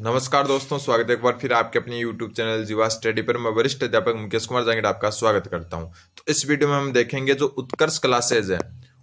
नमस्कार दोस्तों, स्वागत है एक बार फिर आपके अपने YouTube चैनल जीवा स्टडी पर। मैं वरिष्ठ अध्यापक मुकेश कुमार जांगिड़ आपका स्वागत करता हूं। तो इस वीडियो में हम देखेंगे जो उत्कर्ष क्लासेज है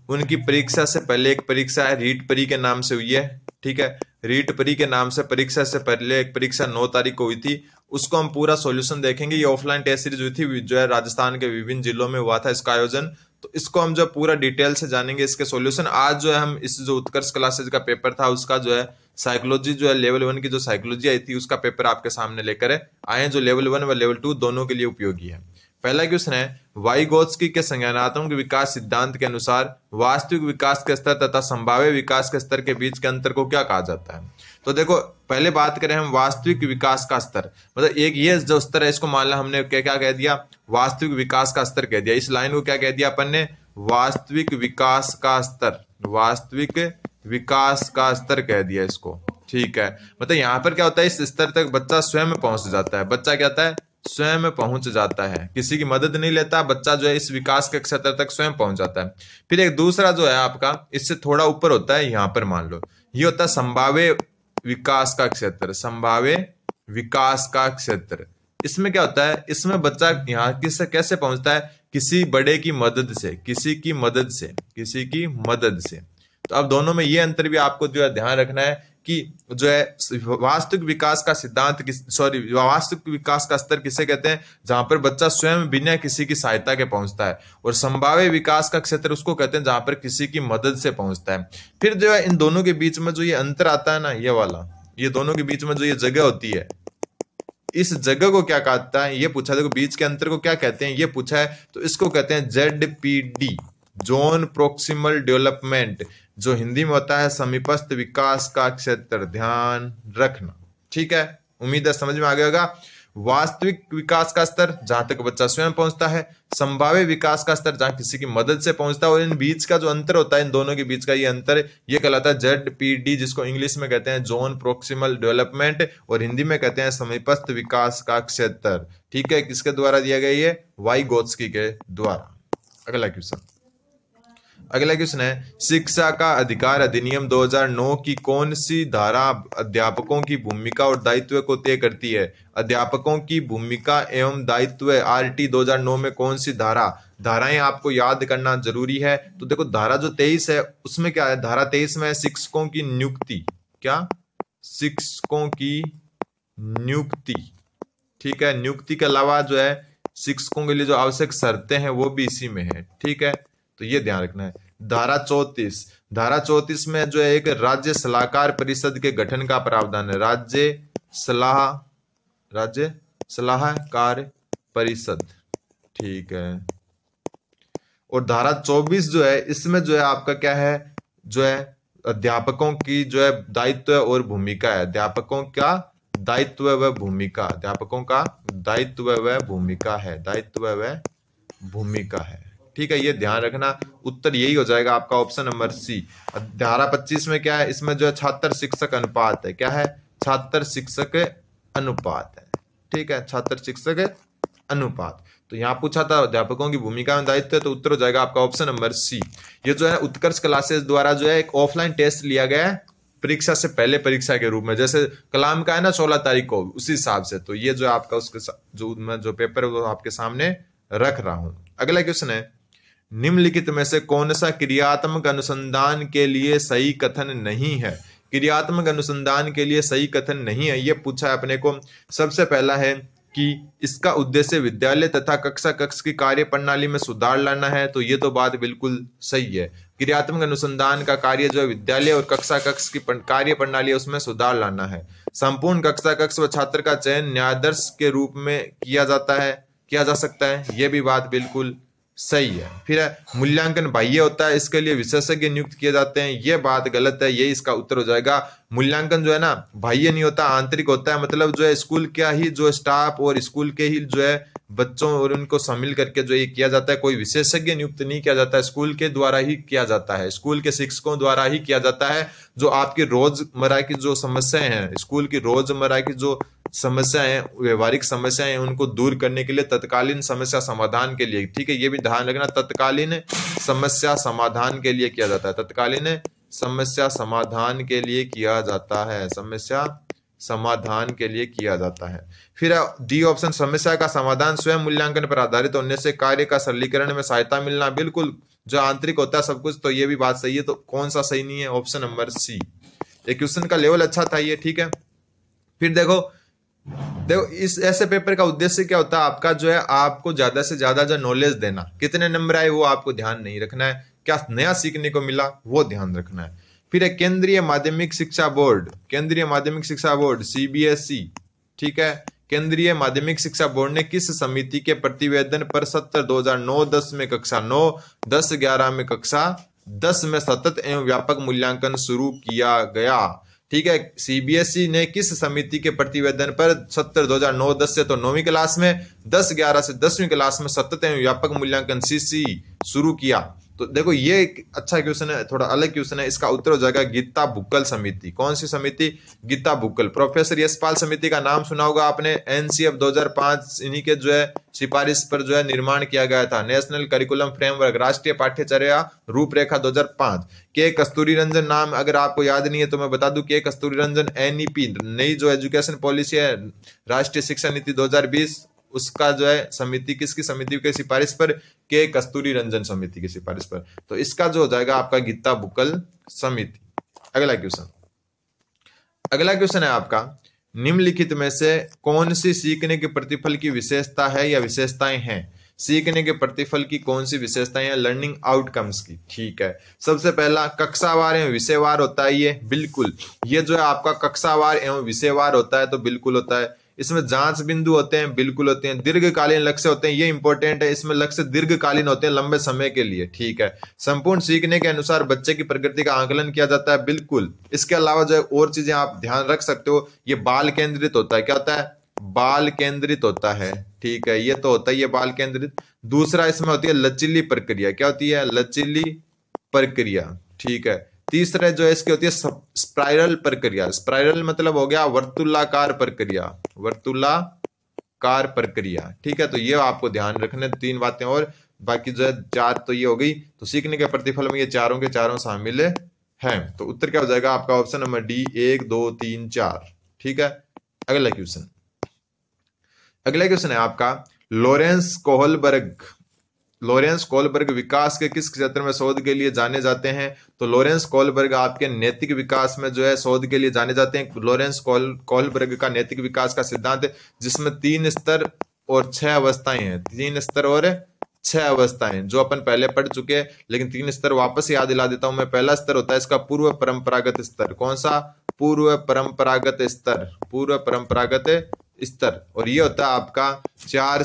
उनकी परीक्षा से पहले एक परीक्षा है, रीट परी के नाम से हुई है। ठीक है, रीट परी के नाम से परीक्षा से पहले एक परीक्षा 9 तारीख को हुई थी, उसको हम पूरा सॉल्यूशन देखेंगे। ये ऑफलाइन टेस्ट सीरीज हुई थी, जो है राजस्थान के विभिन्न जिलों में हुआ था इसका आयोजन। तो इसको हम जो पूरा डिटेल से जानेंगे, इसके सॉल्यूशन। आज जो है हम इस जो उत्कर्ष क्लासेज का पेपर था उसका जो है साइकोलॉजी, जो है लेवल 1 की जो साइकोलॉजी आई थी उसका पेपर आपके सामने लेकर आए, जो लेवल 1 व लेवल 2 दोनों के लिए उपयोगी है। पहला क्वेश्चन है, वाइगोत्स्की के संज्ञानात्मक विकास सिद्धांत के अनुसार वास्तविक विकास के स्तर तथा संभाव्य विकास के स्तर के बीच के अंतर को क्या कहा जाता है? तो देखो, पहले बात करें हम वास्तविक विकास का स्तर, मतलब एक ये जो स्तर है इसको मान लो हमने क्या क्या कह दिया, वास्तविक विकास का स्तर कह दिया। इस लाइन को क्या कह दिया अपन ने, वास्तविक विकास का स्तर, वास्तविक विकास का स्तर कह दिया इसको। ठीक है, मतलब यहाँ पर क्या होता है, इस स्तर तक बच्चा स्वयं पहुंच जाता है। बच्चा क्या होता है, स्वयं पहुंच जाता है, किसी की मदद नहीं लेता। बच्चा जो है इस विकास के स्तर तक स्वयं पहुंच जाता है। फिर एक दूसरा जो है आपका इससे थोड़ा ऊपर होता है, यहाँ पर मान लो ये होता है संभाव्य विकास का क्षेत्र, संभाव्य विकास का क्षेत्र। इसमें क्या होता है, इसमें बच्चा यहाँ किससे कैसे पहुंचता है, किसी बड़े की मदद से, किसी की मदद से, किसी की मदद से। तो अब दोनों में ये अंतर भी आपको जो है ध्यान रखना है कि जो है वास्तविक विकास का सिद्धांत वास्तविक विकास का स्तर किसे कहते हैं, जहां पर बच्चा स्वयं बिना किसी की सहायता के पहुंचता है। और संभाव्य विकास का क्षेत्र उसको कहते हैं जहां पर किसी की मदद से पहुंचता है। फिर जो है इन दोनों के बीच में जो ये अंतर आता है ना, ये वाला, ये दोनों के बीच में जो ये जगह होती है, इस जगह को क्या कहता है, ये पूछा। देखो बीच के अंतर को क्या कहते हैं, ये पूछा है, तो इसको कहते हैं ZPD, जोन प्रोक्सिमल डेवलपमेंट, जो हिंदी में होता है समीपस्थ विकास का क्षेत्र। ध्यान रखना, ठीक है, उम्मीद है समझ में आ गया होगा। वास्तविक विकास का स्तर जहां तक बच्चा स्वयं पहुंचता है, संभाव्य विकास का स्तर जहां किसी की मदद से पहुंचता है, और इन बीच का जो अंतर होता है, इन दोनों के बीच का ये अंतर, ये कहलाता है ZPD, जिसको इंग्लिश में कहते हैं जोन प्रोक्सिमल डेवलपमेंट, और हिंदी में कहते हैं समीपस्थ विकास का क्षेत्र। ठीक है, किसके द्वारा दिया गया, ये वाइगोत्स्की के द्वारा। अगला क्वेश्चन है, शिक्षा का अधिकार अधिनियम 2009 की कौन सी धारा अध्यापकों की भूमिका और दायित्व को तय करती है? अध्यापकों की भूमिका एवं दायित्व RT 2009 में कौन सी धाराएं आपको याद करना जरूरी है? तो देखो धारा जो 23 है उसमें क्या है, धारा 23 में शिक्षकों की नियुक्ति, क्या, शिक्षकों की नियुक्ति। ठीक है, नियुक्ति के अलावा जो है शिक्षकों के लिए जो आवश्यक शर्तें हैं वो भी इसी में है। ठीक है, तो ये ध्यान रखना है। धारा 34 में जो है एक राज्य सलाहकार परिषद के गठन का प्रावधान है, राज्य सलाहकार परिषद। ठीक है, और धारा 24 जो है इसमें जो है आपका क्या है, जो है अध्यापकों की जो है दायित्व और भूमिका है, अध्यापकों का दायित्व व भूमिका, अध्यापकों का दायित्व व भूमिका है, दायित्व व भूमिका है। ठीक है, ये ध्यान रखना, उत्तर यही हो जाएगा आपका ऑप्शन नंबर सी। धारा 25 में क्या है, इसमें जो है छात्र शिक्षक अनुपात है, क्या है, छात्र शिक्षक अनुपात है। ठीक है, छात्र शिक्षक अनुपात। तो यहाँ पूछा था अध्यापकों की भूमिका में दायित्व है, तो उत्तर हो जाएगा आपका ऑप्शन नंबर सी। ये जो है उत्कर्ष क्लासेस द्वारा जो है एक ऑफलाइन टेस्ट लिया गया है परीक्षा से पहले, परीक्षा के रूप में, जैसे कलाम का है ना 16 तारीख को, उसी हिसाब से। तो ये जो आपका उसके जो मैं जो पेपर है वो आपके सामने रख रहा हूं। अगला क्वेश्चन है, निम्नलिखित में से कौन सा क्रियात्मक अनुसंधान के लिए सही कथन नहीं है? क्रियात्मक अनुसंधान के लिए सही कथन नहीं है, यह पूछा है अपने को। सबसे पहला है कि इसका उद्देश्य विद्यालय तथा कक्षा कक्ष की कार्य प्रणाली में सुधार लाना है, तो ये तो बात बिल्कुल सही है। क्रियात्मक अनुसंधान का कार्य जो है विद्यालय और कक्षा कक्ष की कार्य प्रणाली है उसमें सुधार लाना है। संपूर्ण कक्षा कक्ष व छात्र का चयन न्यायाधीश के रूप में किया जा सकता है, यह भी बात बिल्कुल सही है। फिर मूल्यांकन बाह्य होता है, इसके लिए विशेषज्ञ नियुक्त किए जाते हैं, यह बात गलत है, ये इसका उत्तर हो जाएगा। मूल्यांकन जो है ना बाह्य नहीं होता, आंतरिक होता है, मतलब जो है स्कूल का ही जो स्टाफ और स्कूल के ही जो है बच्चों और उनको शामिल करके जो ये किया जाता है, कोई विशेषज्ञ नियुक्त नहीं किया जाता है, स्कूल के द्वारा ही किया जाता है, स्कूल के शिक्षकों द्वारा ही किया जाता है। जो आपकी रोजमर्रा की जो समस्याएं हैं, स्कूल की रोजमर्रा की जो समस्याएं, व्यवहारिक समस्याएं, उनको दूर करने के लिए, तत्कालीन समस्या समाधान के लिए, ठीक है, ये भी ध्यान रखना, तत्कालीन समस्या समाधान के लिए किया जाता है, तत्कालीन समस्या समाधान के लिए किया जाता है, समस्या समाधान के लिए किया जाता है। फिर डी ऑप्शन, समस्या का समाधान स्वयं मूल्यांकन पर आधारित होने से कार्य का सरलीकरण में सहायता मिलना, बिल्कुल जो आंतरिक होता है सब कुछ, तो ये भी बात सही है। तो कौन सा सही नहीं है? Option number C. ये क्वेश्चन का लेवल अच्छा था ये, ठीक है। फिर देखो इस ऐसे पेपर का उद्देश्य क्या होता है आपका, जो है आपको ज्यादा से ज्यादा जो नॉलेज देना, कितने नंबर आए वो आपको ध्यान नहीं रखना है, क्या नया सीखने को मिला वो ध्यान रखना है। फिर है केंद्रीय माध्यमिक शिक्षा बोर्ड, केंद्रीय माध्यमिक शिक्षा बोर्ड सीबीएसई, ठीक है। केंद्रीय माध्यमिक शिक्षा बोर्ड ने किस समिति के प्रतिवेदन पर सत्र 2009-10 में कक्षा 9, 10-11 में कक्षा 10 में सतत एवं व्यापक मूल्यांकन शुरू किया गया? ठीक है, सीबीएसई ने किस समिति के प्रतिवेदन पर सत्र 2009-10 से तो 9वीं क्लास में, 10-11 से 10वीं क्लास में सतत एवं व्यापक मूल्यांकन सीसी शुरू किया? तो देखो ये एक अच्छा क्वेश्चन है, थोड़ा अलग क्वेश्चन है। इसका उत्तर हो जाएगा गीता बुक्कल समिति। कौन सी समिति? गीता बुक्कल। प्रोफेसर यशपाल समिति का नाम सुना होगा आपने, एनसीएफ 2005 इन्हीं के जो है सिफारिश पर जो है निर्माण किया गया था। नेशनल करिकुलम फ्रेमवर्क, राष्ट्रीय पाठ्यचर्या रूपरेखा 2005। के कस्तूरी रंजन नाम अगर आपको याद नहीं है तो मैं बता दूं, के कस्तूरी रंजन एनईपी, नई जो एजुकेशन पॉलिसी है राष्ट्रीय शिक्षा नीति 2020, उसका जो है समिति, किसकी समिति की सिफारिश पर? के कस्तूरी रंजन समिति की सिफारिश पर। तो इसका जो हो जाएगा आपका गीता बुक्कल समिति। अगला क्वेश्चन है आपका, निम्नलिखित में से कौन सी सीखने के प्रतिफल की विशेषता है या विशेषताएं हैं? सीखने के प्रतिफल की कौन सी विशेषताएं हैं लर्निंग आउटकम्स की? ठीक है, सबसे पहला कक्षावार एवं विषयवार होता है ये, बिल्कुल। ये जो है आपका कक्षावार एवं विषयवार होता है, तो बिल्कुल होता है। इसमें जांच बिंदु होते हैं, बिल्कुल होते हैं। दीर्घकालीन लक्ष्य होते हैं, ये इंपॉर्टेंट है, इसमें लक्ष्य दीर्घकालीन होते हैं, लंबे समय के लिए, ठीक है। संपूर्ण सीखने के अनुसार बच्चे की प्रगति का आकलन किया जाता है, बिल्कुल। इसके अलावा जो है और चीजें आप ध्यान रख सकते हो, ये बाल केंद्रित होता है। क्या होता है? बाल केंद्रित होता है, ठीक है, ये तो होता है ये बाल केंद्रित। दूसरा इसमें होती है लचीली प्रक्रिया। क्या होती है? लचीली प्रक्रिया, ठीक है। तीसरा जो है इसकी होती है स्पाइरल प्रक्रिया। स्पाइरल मतलब हो गया वर्तुलाकार प्रक्रिया, वर्तुलाकार प्रक्रिया, ठीक है। तो ये आपको ध्यान रखने 3 बातें, और बाकी जो है 4 तो ये हो गई। तो सीखने के प्रतिफल में ये चारों के चारों शामिल हैं। तो उत्तर क्या हो जाएगा आपका? ऑप्शन नंबर डी, 1, 2, 3, 4, ठीक है। अगला क्वेश्चन है आपका, लॉरेंस कोहलबर्ग विकास के किस क्षेत्र में शोध के लिए जाने जाते हैं? तो लॉरेंस कोहलबर्ग आपके नैतिक विकास में जो है शोध के लिए जाने जाते हैं। लॉरेंस कोहलबर्ग का नैतिक विकास का सिद्धांत है, जिसमें 3 स्तर और 6 अवस्थाएं हैं। 3 स्तर और 6 अवस्थाएं जो अपन पहले पढ़ चुके हैं, लेकिन 3 स्तर वापस याद दिला देता हूं मैं। पहला स्तर होता है इसका पूर्व परंपरागत स्तर। कौन सा? पूर्व परंपरागत स्तर, पूर्व परंपरागत स्तर। और ये होता है आपका 4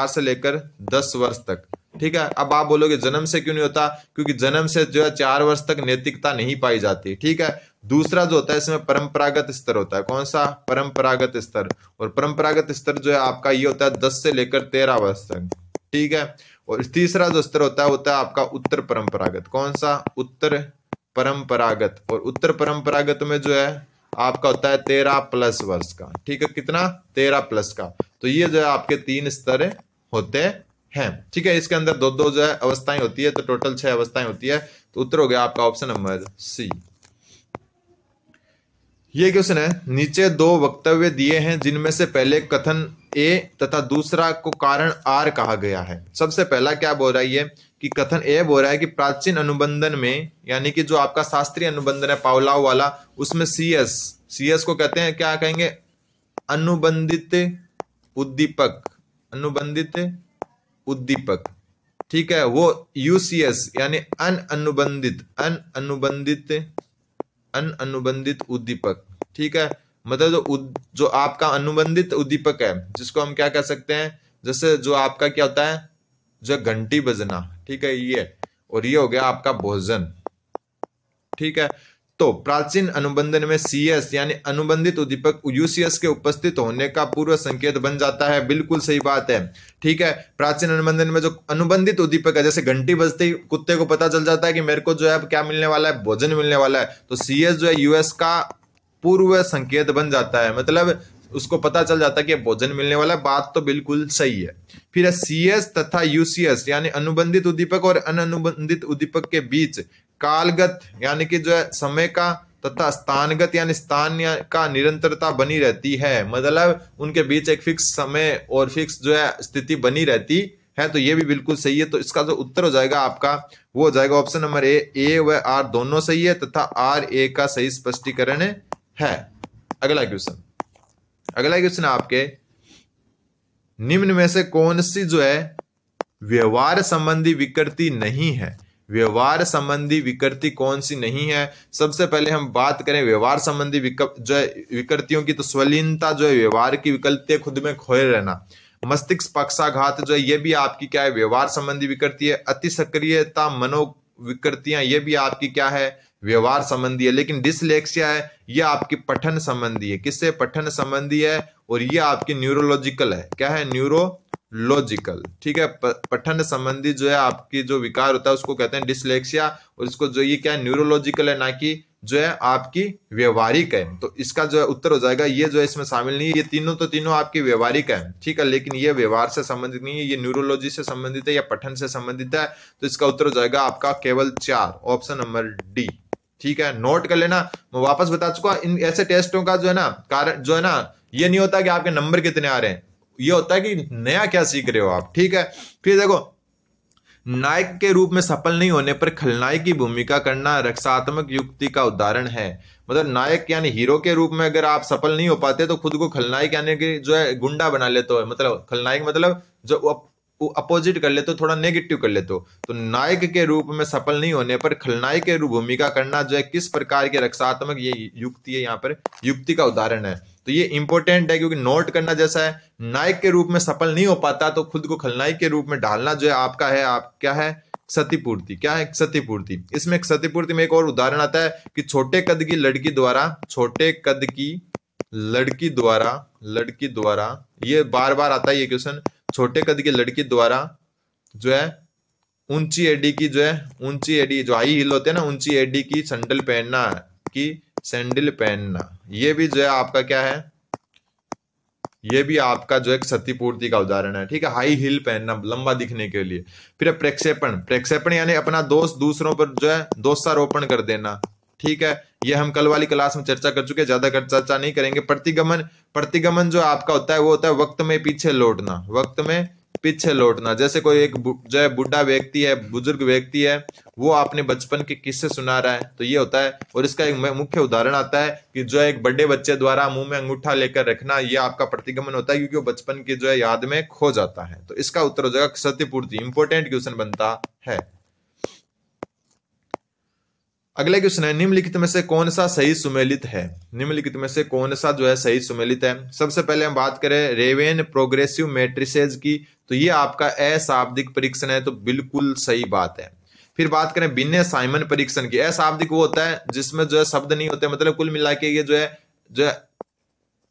से लेकर 10 वर्ष तक, ठीक है। अब आप बोलोगे जन्म से क्यों नहीं होता? क्योंकि जन्म से जो है 4 वर्ष तक नैतिकता नहीं पाई जाती, ठीक है। दूसरा जो होता है इसमें परंपरागत स्तर होता है। कौन सा? परंपरागत स्तर। और परंपरागत स्तर जो है आपका ये होता है 10 से लेकर 13 वर्ष तक, ठीक है। और तीसरा जो स्तर होता है आपका उत्तर परंपरागत। कौन सा? उत्तर परंपरागत। और उत्तर परंपरागत में जो है आपका होता है 13+ वर्ष का, ठीक है। कितना? 13+ का। तो ये जो है आपके 3 स्तर होते हैं, ठीक है। इसके अंदर 2 जो है अवस्थाएं होती है, तो टोटल 6 अवस्थाएं होती है। तो उत्तर हो गया आपका ऑप्शन नंबर सी। ये क्वेश्चन है, नीचे 2 वक्तव्य दिए हैं जिनमें से पहले कथन ए तथा दूसरा को कारण आर कहा गया है। सबसे पहला क्या बोल रहा है ये कि कथन ए बोल रहा है कि प्राचीन अनुबंधन में, यानी कि जो आपका शास्त्रीय अनुबंधन है पावलाव वाला, उसमें सीएस को कहते हैं, क्या कहेंगे? अनुबंधित उद्दीपक, अनुबंधित उद्दीपक, ठीक है। वो यूसीएस यानी अनुबंधित उद्दीपक, ठीक है। मतलब जो आपका अनुबंधित उद्दीपक है, जिसको हम क्या कह सकते हैं, जैसे जो आपका क्या होता है, जो घंटी बजना, ठीक है, ये। और ये हो गया आपका भोजन, ठीक है। तो प्राचीन अनुबंधन में सीएस यानी अनुबंधित उद्दीपक यूसीएस के उपस्थित होने का पूर्व संकेत बन जाता है। बिल्कुल सही बात है, ठीक है। प्राचीन अनुबंधन में जो अनुबंधित उद्दीपक है, जैसे घंटी बजते ही कुत्ते को पता चल जाता है कि मेरे को जो है अब क्या मिलने वाला है, भोजन मिलने वाला है। तो सीएस जो है यूएस का पूर्व संकेत बन जाता है, मतलब उसको पता चल जाता है कि भोजन मिलने वाला है। बात तो बिल्कुल सही है। फिर सीएस तथा यूसीएस यानी अनुबंधित उद्दीपक और अनअनुबंधित उद्दीपक के बीच कालगत यानी कि जो है समय का तथा स्थानगत यानी स्थान का निरंतरता बनी रहती है, मतलब उनके बीच एक फिक्स समय और फिक्स जो है स्थिति बनी रहती है। तो ये भी बिल्कुल सही है। तो इसका जो उत्तर हो जाएगा आपका वो हो जाएगा ऑप्शन नंबर ए व आर दोनों सही है तथा आर ए का सही स्पष्टीकरण है। अगला क्वेश्चन आपके निम्न में से कौन सी जो है व्यवहार संबंधी विकृति नहीं है? व्यवहार संबंधी विकृति कौन सी नहीं है? सबसे पहले हम बात करें व्यवहार संबंधी जो है विकृतियों की, तो स्वलीनता जो है व्यवहार की विकृति, खुद में खोए रहना। मस्तिष्क पक्षाघात जो है ये भी आपकी क्या है? व्यवहार संबंधी विकृति है। अति सक्रियता मनोविकृतियां ये भी आपकी क्या है? व्यवहार संबंधी है। लेकिन डिसलेक्सिया है ये आपकी पठन संबंधी है। किससे? पठन संबंधी है। और ये आपकी न्यूरोलॉजिकल है। क्या है? न्यूरोलॉजिकल। ठीक है, पठन संबंधी जो है आपकी जो विकार होता है उसको कहते हैं डिसलेक्सिया, और इसको जो ये क्या है? न्यूरोलॉजिकल है, ना कि जो है आपकी व्यवहारिक है। तो इसका जो है उत्तर हो जाएगा ये जो है इसमें शामिल नहीं है। ये तीनों आपकी व्यवहारिक है, ठीक है, लेकिन ये व्यवहार से संबंधित नहीं है, ये न्यूरोलॉजी से संबंधित है या पठन से संबंधित है। तो इसका उत्तर हो जाएगा आपका केवल 4, ऑप्शन नंबर डी। ठीक है, नोट कर लेना। मैं वापस बता चुका, इन ऐसे टेस्टों का जो है ना कारण जो है ना, ये नहीं होता कि आपके नंबर कितने आ रहे हैं, ये होता है कि नया क्या सीख रहे हो आप। ठीक है, फिर देखो, नायक के रूप में सफल नहीं होने पर खलनायक की भूमिका करना रक्षात्मक युक्ति का उदाहरण है। मतलब नायक यानी हीरो के रूप में अगर आप सफल नहीं हो पाते तो खुद को खलनायक यानी कि जो है गुंडा बना लेते हो। मतलब खलनायक मतलब जो अपोजिट कर लेते हो, थोड़ा नेगेटिव कर लेते हो। तो नायक के रूप में सफल नहीं होने पर खलनायक के रूप भूमिका करना जो है किस प्रकार के रक्षात्मक ये युक्ति है, यहाँ पर युक्ति का उदाहरण है। तो ये इंपॉर्टेंट है क्योंकि नोट करना जैसा है। नायक के रूप में सफल नहीं हो पाता तो खुद को खलनायक के रूप में ढालना जो है आपका है, आप क्या है? क्षतिपूर्ति। क्या है? क्षतिपूर्ति। इसमें क्षतिपूर्ति में एक और उदाहरण आता है कि छोटे कद की लड़की द्वारा ये बार बार आता है ये क्वेश्चन। छोटे कद की लड़की द्वारा जो है ऊंची एडी की जो है ऊंची एडी जो हाई हील होते हैं ना, ऊंची एडी की सैंडल पहनना ये भी जो है आपका क्या है? ये भी आपका जो है क्षतिपूर्ति का उदाहरण है। ठीक है, हाई हील पहनना लंबा दिखने के लिए। फिर प्रक्षेपण यानी अपना दोष दूसरों पर जो है दोषारोपण कर देना। ठीक है, ये हम कल वाली क्लास में चर्चा कर चुके हैं, ज्यादा चर्चा नहीं करेंगे। प्रतिगमन जो आपका होता है वो होता है वक्त में पीछे लौटना। जैसे कोई एक जो है बुढ़ा व्यक्ति है, बुजुर्ग व्यक्ति है, वो अपने बचपन के किस्से सुना रहा है, तो ये होता है। और इसका एक मुख्य उदाहरण आता है कि जो एक बड़े बच्चे द्वारा मुंह में अंगूठा लेकर रखना, ये आपका प्रतिगमन होता है क्योंकि वो बचपन की जो है याद में खो जाता है। तो इसका उत्तर हो जाएगा क्षतिपूर्ति। इंपॉर्टेंट क्वेश्चन बनता है। अगला क्वेश्चन है, निम्नलिखित में से कौन सा सही सुमेलित है? निम्नलिखित में से कौन सा जो है सही सुमेलित है? सबसे पहले हम बात करें रेवेन प्रोग्रेसिव मैट्रिसेज की, तो ये आपका अशाब्दिक परीक्षण है, तो बिल्कुल सही बात है। फिर बात करें बिन्ने साइमन परीक्षण की। अशाब्दिक वो होता है जिसमें जो है शब्द नहीं होते, मतलब कुल मिला के ये जो है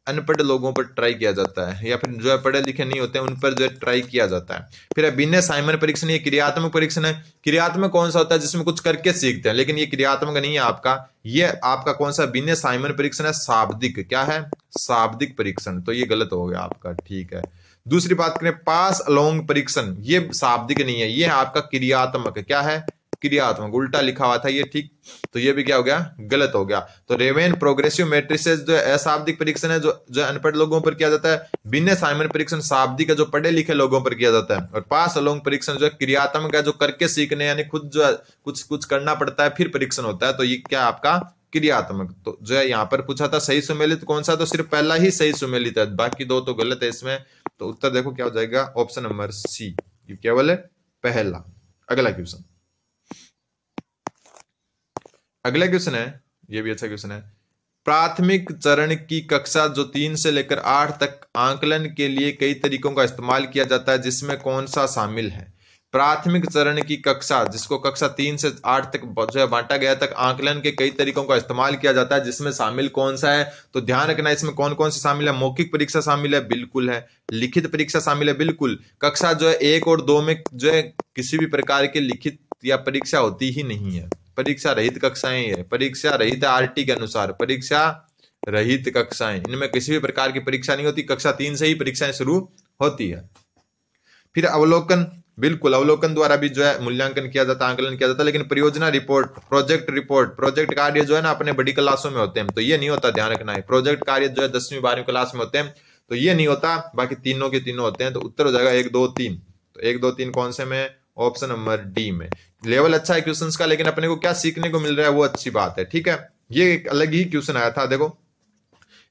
अनपढ़ लोगों पर ट्राई किया जाता है, या फिर जो है पढ़े लिखे नहीं होते उन पर जो है ट्राई किया जाता है। फिर बिन्ने साइमन परीक्षण, ये क्रियात्मक परीक्षण है। क्रियात्मक कौन सा होता है? जिसमें कुछ करके सीखते हैं, लेकिन ये क्रियात्मक नहीं है आपका। ये आपका कौन सा बिन्ने साइमन परीक्षण है? शाब्दिक। क्या है? शाब्दिक परीक्षण। तो ये गलत हो गया आपका। ठीक है, दूसरी बात करें पास अलोंग परीक्षण, ये शाब्दिक नहीं है, ये आपका क्रियात्मक है। क्या है? क्रियात्मक। उल्टा लिखा हुआ था ये, ठीक, तो ये भी क्या हो गया? गलत हो गया। तो रेवेन प्रोग्रेसिव मैट्रिसेस जो है अशाब्दिक परीक्षण है, जो अनपढ़ लोगों पर किया जाता है। बिन्ने साइमन परीक्षण शाब्दिक है, जो पढ़े लिखे लोगों पर किया जाता है। और पास अलोंग परीक्षण जो है क्रियात्मक है, जो करके सीखने यानी खुद जो है कुछ करना पड़ता है फिर परीक्षण होता है। तो ये क्या आपका? क्रियात्मक। तो जो है यहाँ पर पूछा था सही सुमेलित कौन सा, तो सिर्फ पहला ही सही सुमेलित है, बाकी दो तो गलत है इसमें। तो उत्तर देखो क्या हो जाएगा? ऑप्शन नंबर सी, केवल है पहला। अगला क्वेश्चन है, ये भी अच्छा क्वेश्चन है। प्राथमिक चरण की कक्षा जो 3 से लेकर 8 तक आंकलन के लिए कई तरीकों का इस्तेमाल किया जाता है, जिसमें कौन सा शामिल है? प्राथमिक चरण की कक्षा जिसको कक्षा 3 से 8 तक जो है बांटा गया तक आंकलन के कई तरीकों का इस्तेमाल किया जाता है, जिसमें शामिल कौन सा है? तो ध्यान रखना इसमें कौन कौन सी शामिल है। मौखिक परीक्षा शामिल है, बिल्कुल है। लिखित परीक्षा शामिल है, बिल्कुल। कक्षा जो है 1 और 2 में जो है किसी भी प्रकार की लिखित या परीक्षा होती ही नहीं है। परीक्षा रहित कक्षाएं है, परीक्षा रहित आरटी के अनुसार परीक्षा रहित कक्षाएं, इनमें किसी भी प्रकार की परीक्षा नहीं होती। कक्षा 3 से ही परीक्षाएं शुरू होती है। फिर अवलोकन, बिल्कुल अवलोकन द्वारा भी जो है मूल्यांकन किया जाता है, आंकलन किया जाता है, लेकिन परियोजना रिपोर्ट, प्रोजेक्ट रिपोर्ट, प्रोजेक्ट कार्य जो है ना अपने बड़ी क्लासों में होते हैं, तो ये नहीं होता, ध्यान रखना है। प्रोजेक्ट कार्य जो है 10वीं 12वीं क्लास में होते हैं, तो ये नहीं होता, बाकी तीनों के तीनों होते हैं। तो उत्तर हो जाएगा 1 2 3। तो 1 2 3 कौन से में? ऑप्शन नंबर डी में। लेवल अच्छा है क्वेश्चंस का, लेकिन अपने को क्या सीखने को मिल रहा है वो अच्छी बात है, ठीक है। ये एक अलग ही क्वेश्चन आया था, देखो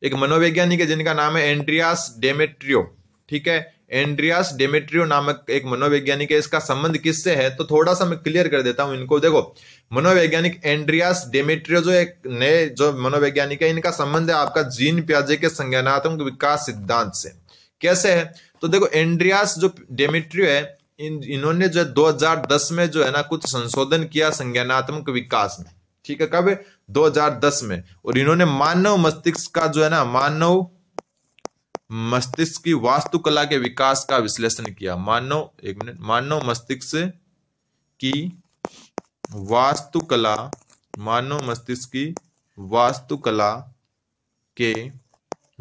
एक मनोवैज्ञानिक है जिनका नाम है एंड्रियास डेमेट्रियो, ठीक है। एंड्रियास डेमेट्रियो नामक एक मनोवैज्ञानिक है, इसका संबंध किससे है तो थोड़ा सा मैं क्लियर कर देता हूं इनको। देखो मनोवैज्ञानिक एंड्रियास डेमेट्रियो जो एक नए जो मनोवैज्ञानिक है, इनका संबंध है आपका जीन पियाजे के संज्ञानात्मक विकास सिद्धांत से। कैसे है तो देखो एंड्रियास जो डेमेट्रियो है, इन्होंने जो 2010 में जो है ना कुछ संशोधन किया संज्ञानात्मक विकास में, ठीक है। कब? 2010 में। और इन्होंने मानव मस्तिष्क का जो है ना मानव मस्तिष्क की वास्तुकला के विकास का विश्लेषण किया। मानव मस्तिष्क की वास्तुकला, मानव मस्तिष्क की वास्तुकला के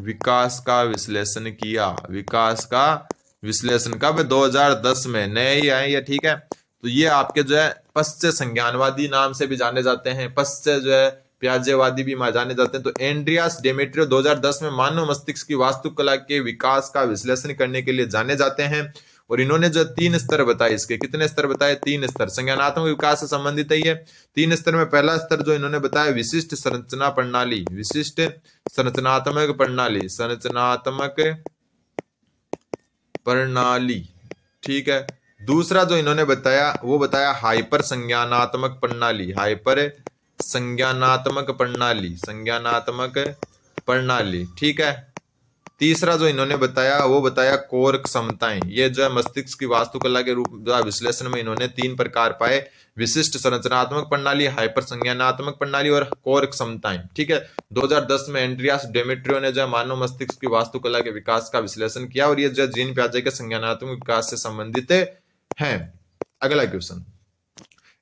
विकास का विश्लेषण किया। विकास का विश्लेषण कब? 2010 में। नए ही आए ये, ठीक है। तो ये आपके जो है पश्चात संज्ञानवादी नाम से भी जाने जाते हैं, पश्चात जो है पियाजेवादी भी जाने जाते हैं। तो एंड्रियास डेमेट्रियो 2010 में मानव मस्तिष्क की वास्तुकला के विकास का विश्लेषण करने के लिए जाने जाते हैं। और इन्होंने जो 3 स्तर बताए, इसके कितने स्तर बताए? 3 स्तर। संज्ञानात्मक विकास से संबंधित है ये 3 स्तर में। पहला स्तर जो इन्होंने बताया विशिष्ट संरचना प्रणाली, विशिष्ट संरचनात्मक प्रणाली, संरचनात्मक प्रणाली, ठीक है। दूसरा जो इन्होंने बताया वो बताया हाइपर संज्ञानात्मक प्रणाली, हाइपर संज्ञानात्मक प्रणाली, संज्ञानात्मक प्रणाली, ठीक है। तीसरा जो इन्होंने बताया वो बताया कोर क्षमताएं। ये जो है मस्तिष्क की वास्तुकला के रूप विश्लेषण में इन्होंने 3 प्रकार पाए, विशिष्ट संरचनात्मक प्रणाली, हाइपर संज्ञानात्मक प्रणाली और कोर क्षमताएं, ठीक है। 2010 में एंड्रियास डेमेट्रियो ने जो है मानव मस्तिष्क की वास्तुकला के विकास का विश्लेषण किया और ये जो जीन पियाजे के संज्ञानात्मक विकास से संबंधित हैं। अगला क्वेश्चन,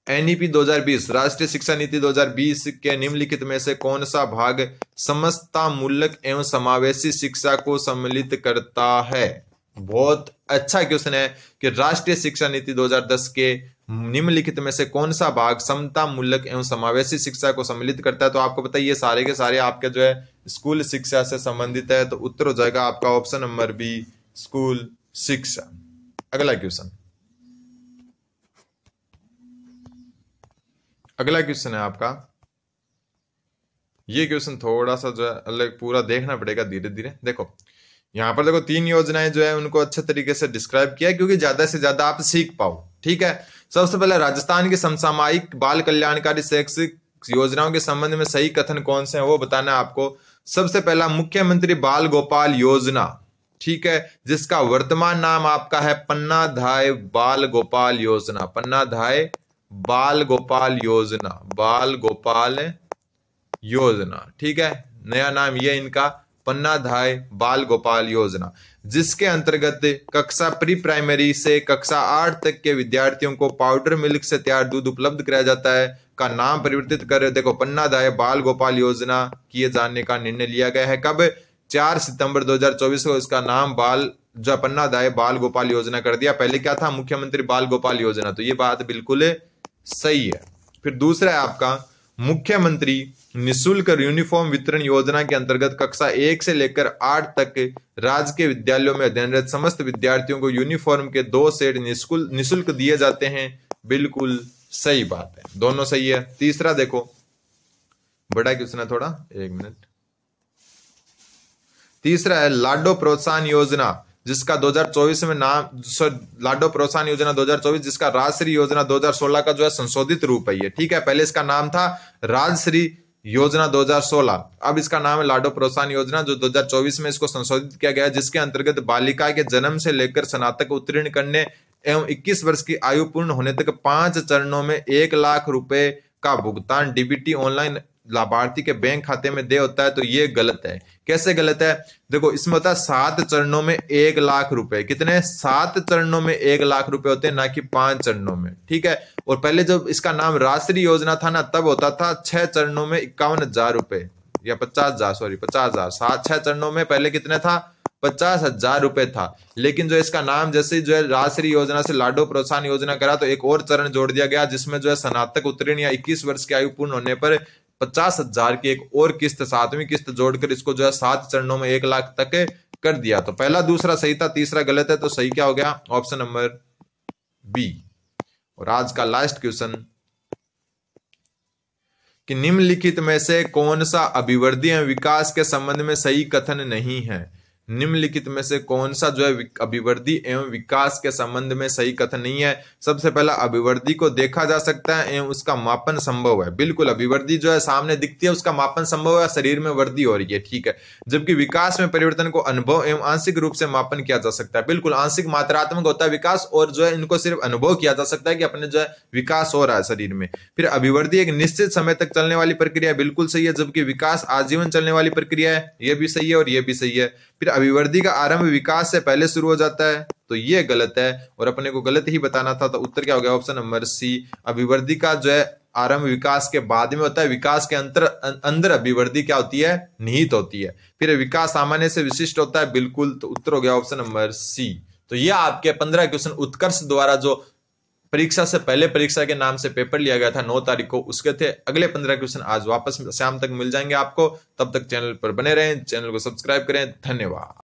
एनईपी 2020 राष्ट्रीय शिक्षा नीति 2020 के निम्नलिखित में से कौन सा भाग समस्तामूलक एवं समावेशी शिक्षा को सम्मिलित करता है? बहुत अच्छा क्वेश्चन है कि राष्ट्रीय शिक्षा नीति 2010 के निम्नलिखित में से कौन सा भाग समतामूलक एवं समावेशी शिक्षा को सम्मिलित करता है। तो आपको पता है ये सारे के सारे आपके जो है स्कूल शिक्षा से संबंधित है, तो उत्तर हो जाएगा आपका ऑप्शन नंबर बी, स्कूल शिक्षा। अगला क्वेश्चन, अगला क्वेश्चन है आपका, ये क्वेश्चन थोड़ा सा जो है अलग, पूरा देखना पड़ेगा धीरे धीरे। देखो यहाँ पर देखो 3 योजनाएं जो है उनको अच्छे तरीके से डिस्क्राइब किया क्योंकि ज्यादा से ज्यादा आप सीख पाओ, ठीक है। सबसे पहले राजस्थान की समसामयिक बाल कल्याणकारी शैक्षिक योजनाओं के संबंध में सही कथन कौन से हैं वो बताना है आपको। सबसे पहला मुख्यमंत्री बाल गोपाल योजना, ठीक है, जिसका वर्तमान नाम आपका है पन्नाधाय बाल गोपाल योजना, पन्नाधाय बाल गोपाल योजना, बाल गोपाल योजना, ठीक है। नया नाम ये इनका पन्नाधाय बाल गोपाल योजना, जिसके अंतर्गत कक्षा प्री प्राइमरी से कक्षा 8 तक के विद्यार्थियों को पाउडर मिल्क से तैयार दूध उपलब्ध कराया जाता है का नाम परिवर्तित कर देखो पन्नाधाय बाल गोपाल योजना किए जाने का निर्णय लिया गया है। कब? 4 सितंबर 2024 को इसका नाम जो पन्नाधाय बाल गोपाल योजना कर दिया। पहले क्या था? मुख्यमंत्री बाल गोपाल योजना। तो ये बात बिल्कुल सही है। फिर दूसरा है आपका मुख्यमंत्री निशुल्क यूनिफॉर्म वितरण योजना के अंतर्गत कक्षा 1 से लेकर 8 तक राजकीय विद्यालयों में अध्ययनरत समस्त विद्यार्थियों को यूनिफॉर्म के 2 सेट निशुल्क दिए जाते हैं। बिल्कुल सही बात है, दोनों सही है। तीसरा देखो, बड़ा क्वेश्चन है थोड़ा, 1 मिनट। तीसरा है लाडो प्रोत्साहन योजना, जिसका 2024 में नाम लाडो प्रोत्साहन योजना 2024, जिसका राजश्री योजना 2016 का जो है संशोधित रूप है ये, ठीक है। पहले इसका नाम था राजश्री योजना 2016, अब इसका नाम है लाडो प्रोत्साहन योजना, जो 2024 में इसको संशोधित किया गया, जिसके अंतर्गत बालिका के जन्म से लेकर स्नातक उत्तीर्ण करने एवं 21 वर्ष की आयु पूर्ण होने तक 5 चरणों में 1 लाख रुपए का भुगतान डीबीटी ऑनलाइन लाभार्थी के बैंक खाते में दे होता है। तो ये गलत है। कैसे गलत है? देखो इसमें होता है 7 चरणों में 1 लाख रुपए। कितने? 7 चरणों में 1 लाख रुपए होते हैं, ना कि 5 चरणों में, ठीक है। और पहले जब इसका नाम राष्ट्रीय योजना था ना, तब होता था 6 चरणों में 51,000 रुपए या 50,000, सॉरी 50,000। 6 चरणों में पहले कितने था? 50,000 रुपए था। लेकिन जो इसका नाम जैसे जो है राजश्री योजना से लाडो प्रोत्साहन योजना करा तो एक और चरण जोड़ दिया गया, जिसमें जो है स्नातक उत्तीर्ण या 21 वर्ष की आयु पूर्ण होने पर 50,000 की एक और किस्त, 7वीं किस्त जोड़कर इसको जो है 7 चरणों में 1 लाख तक कर दिया। तो पहला दूसरा सही था, तीसरा गलत है, तो सही क्या हो गया? Option number B. और आज का लास्ट क्वेश्चन कि निम्नलिखित में से कौन सा अभिवृद्धि एवं विकास के संबंध में सही कथन नहीं है? निम्नलिखित में से कौन सा जो है अभिवृद्धि एवं विकास के संबंध में सही कथन नहीं है? सबसे पहला, अभिवृद्धि को देखा जा सकता है एवं उसका मापन संभव है। बिल्कुल, अभिवृद्धि जो है सामने दिखती है, उसका मापन संभव है, शरीर में वृद्धि हो रही है, ठीक है। जबकि विकास में परिवर्तन को अनुभव एवं आंशिक रूप से मापन किया जा सकता है। बिल्कुल, आंशिक मात्रात्मक होता है विकास, और जो है इनको सिर्फ अनुभव किया जा सकता है कि अपने जो है विकास हो रहा है शरीर में। फिर अभिवृद्धि एक निश्चित समय तक चलने वाली प्रक्रिया है, बिल्कुल सही है। जबकि विकास आजीवन चलने वाली प्रक्रिया है, यह भी सही है और यह भी सही है। फिर अभिवृद्धि का आरंभ विकास से पहले शुरू हो जाता है, तो ये गलत है और अपने को गलत ही बताना था। तो उत्तर क्या हो गया? Option number C. अभिवृद्धि का जो है आरंभ विकास के बाद में होता है, विकास के अंदर अभिवृद्धि क्या होती है? निहित होती है। फिर विकास सामान्य से विशिष्ट होता है, बिल्कुल, तो उत्तर हो गया ऑप्शन नंबर सी। तो ये आपके 15 क्वेश्चन उत्कर्ष द्वारा जो परीक्षा से पहले परीक्षा के नाम से पेपर लिया गया था 9 तारीख को, उसके थे। अगले 15 क्वेश्चन आज वापस शाम तक मिल जाएंगे आपको। तब तक चैनल पर बने रहें, चैनल को सब्सक्राइब करें। धन्यवाद।